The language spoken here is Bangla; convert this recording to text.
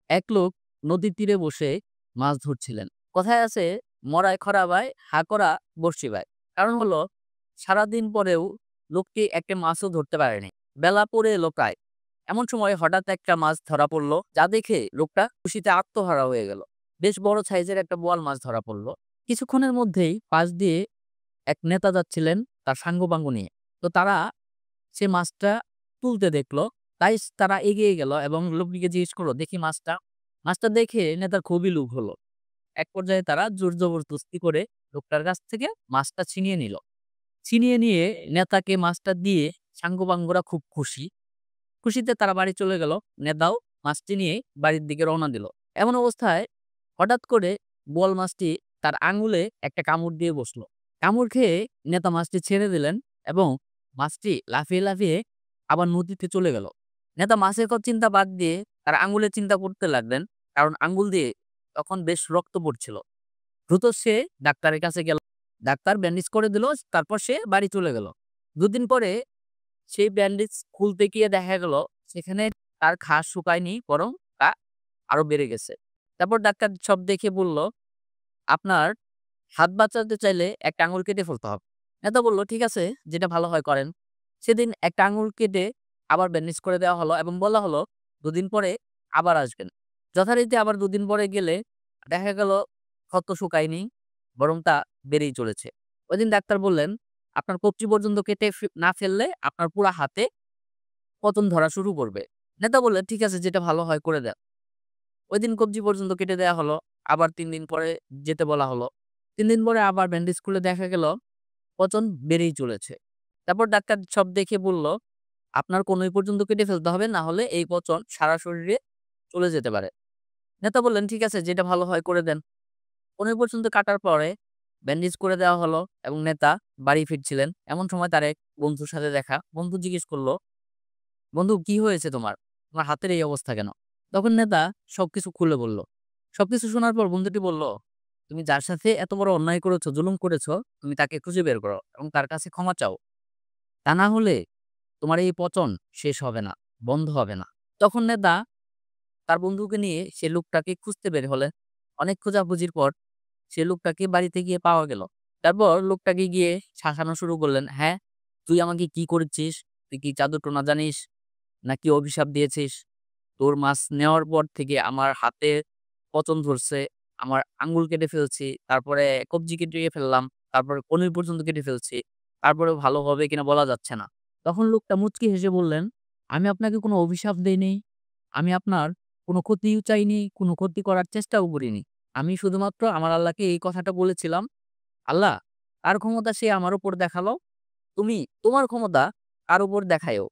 এক লোক নদীর তীরে বসে মাছ ধরছিলেন। কথায় আছে, মরায় খরা বায়, হা করা বড়শি বায়। কারণ হলো, সারাদিন পরেও লোকটি একটা মাছও ধরতে পারেনি। বেলা পড়ে এলো প্রায়। এমন সময় হঠাৎ একটা মাছ ধরা পড়লো, যা দেখে লোকটা খুশিতে আত্মহারা হয়ে গেল। বেশ বড় সাইজের একটা বোয়াল মাছ ধরা পড়লো। কিছুক্ষণের মধ্যেই পাশ দিয়ে এক নেতা যাচ্ছিলেন তার সাঙ্গপাঙ্গ নিয়ে। তো তারা সে মাছটা তুলতে দেখলো। তাই তারা এগিয়ে গেল এবং লোকটিকে জিজ্ঞেস করলো, দেখি মাছটা। মাছটা দেখে নেতার খুবই লোভ হলো। এক পর্যায়ে তারা জোর জবরদস্তি করে লোকটার কাছ থেকে মাছটা ছিনিয়ে নিল। ছিনিয়ে নিয়ে নেতাকে মাছটা দিয়ে সাঙ্গপাঙ্গরা খুব খুশি। খুশিতে তারা বাড়ি চলে গেল। নেতাও মাছটি নিয়ে বাড়ির দিকে রওনা দিল। এমন অবস্থায় হঠাৎ করে বোয়াল মাছটি তার আঙুলে একটা কামড় দিয়ে বসলো। কামড় খেয়ে নেতা মাছটি ছেড়ে দিলেন এবং মাছটি লাফিয়ে লাফিয়ে আবার নদীতে চলে গেল। নেতা মাছের চিন্তা বাদ দিয়ে তার আঙুলের চিন্তা করতে লাগলেন, কারণ আঙ্গুল দিয়ে তখন বেশ রক্ত পড়ছিল। দ্রুত সে ডাক্তারের কাছে গেল। ডাক্তার ব্যান্ডেজ করে দিল। তারপর সে বাড়ি চলে গেল। দুদিন পরে সেই ব্যান্ডেজ খুলতে গিয়ে দেখা গেল সেখানে তার ঘা শুকায়নি, বরং তা আরো বেড়ে গেছে। তারপর ডাক্তার সব দেখে বলল, আপনার হাত বাঁচাতে চাইলে একটা আঙুল কেটে ফেলতে হবে। নেতা বলল, ঠিক আছে, যেটা ভালো হয় করেন। সেদিন একটা আঙুল কেটে আবার ব্যান্ডেজ করে দেওয়া হলো এবং বলা হলো, দুদিন পরে আবার আসবেন। যথারীতি আবার দুদিন পরে গেলে দেখা গেল ক্ষত শুকায়নি, বরং তা বেড়েই চলেছে। ওইদিন ডাক্তার বললেন, আপনার কবজি পর্যন্ত কেটে না ফেললে আপনার পুরা হাতে পতন ধরা শুরু করবে। নেতা বললেন, ঠিক আছে, যেটা ভালো হয় করে দেন। ওইদিন কবজি পর্যন্ত কেটে দেয়া হলো। আবার ৩ দিন পরে যেতে বলা হলো। ৩ দিন পরে আবার ব্যান্ডেজ খুলে দেখা গেল পচন বেড়েই চলেছে। তারপর ডাক্তার সব দেখে বলল, আপনার কনুই পর্যন্ত কেটে ফেলতে হবে, না হলে এই পচন সারা শরীরে চলে যেতে পারে। নেতা বললেন, ঠিক আছে, যেটা ভালো হয় করে দেন। কনুই পর্যন্ত কাটার পরে ব্যান্ডেজ করে দেওয়া হলো এবং নেতা বাড়ি ফিরছিলেন। এমন সময় তার এক বন্ধুর সাথে দেখা। বন্ধু জিজ্ঞেস করল, বন্ধু, কি হয়েছে তোমার? তোমার হাতের এই অবস্থা কেন? তখন নেতা সবকিছু খুলে বলল। সবকিছু শোনার পর বন্ধুটি বলল, তুমি যার সাথে এত বড় অন্যায় করেছো, জুলুম করেছো, তুমি তাকে খুঁজে বের করো এবং তার কাছে ক্ষমা চাও। তা না হলে তোমার এই পচন শেষ হবে না, বন্ধ হবে না। তখন নেতা তার বন্ধুকে নিয়ে সে লোকটাকে খুঁজতে বের হলেন। অনেক খোঁজাখুঁজির পর সে লোকটাকে বাড়িতে গিয়ে পাওয়া গেল। তারপর লোকটাকে গিয়ে শাসানো শুরু করলেন। হ্যাঁ, তুই আমাকে কি করেছিস? তুই কি জাদুটোনা জানিস? নাকি অভিশাপ দিয়েছিস? তোর মাছ নেওয়ার পর থেকে আমার হাতে পচন ধরছে, আমার আঙ্গুল কেটে ফেলছি, তারপরে কবজি কেটে ফেললাম, তারপরে কনুই পর্যন্ত কেটে ফেলছি। তারপরেও ভালো হবে কিনা বলা যাচ্ছে না। তখন লোকটা মুচকি হেসে বললেন, আমি আপনাকে কোনো অভিশাপ দেইনি। আমি আপনার কোনো ক্ষতিও চাইনি, কোনো ক্ষতি করার চেষ্টাও করিনি। আমি শুধুমাত্র আমার আল্লাহকে এই কথাটা বলেছিলাম, আল্লাহ, তার ক্ষমতা সে আমার উপর দেখালো। তুমি তোমার ক্ষমতা তার উপর দেখায়ও।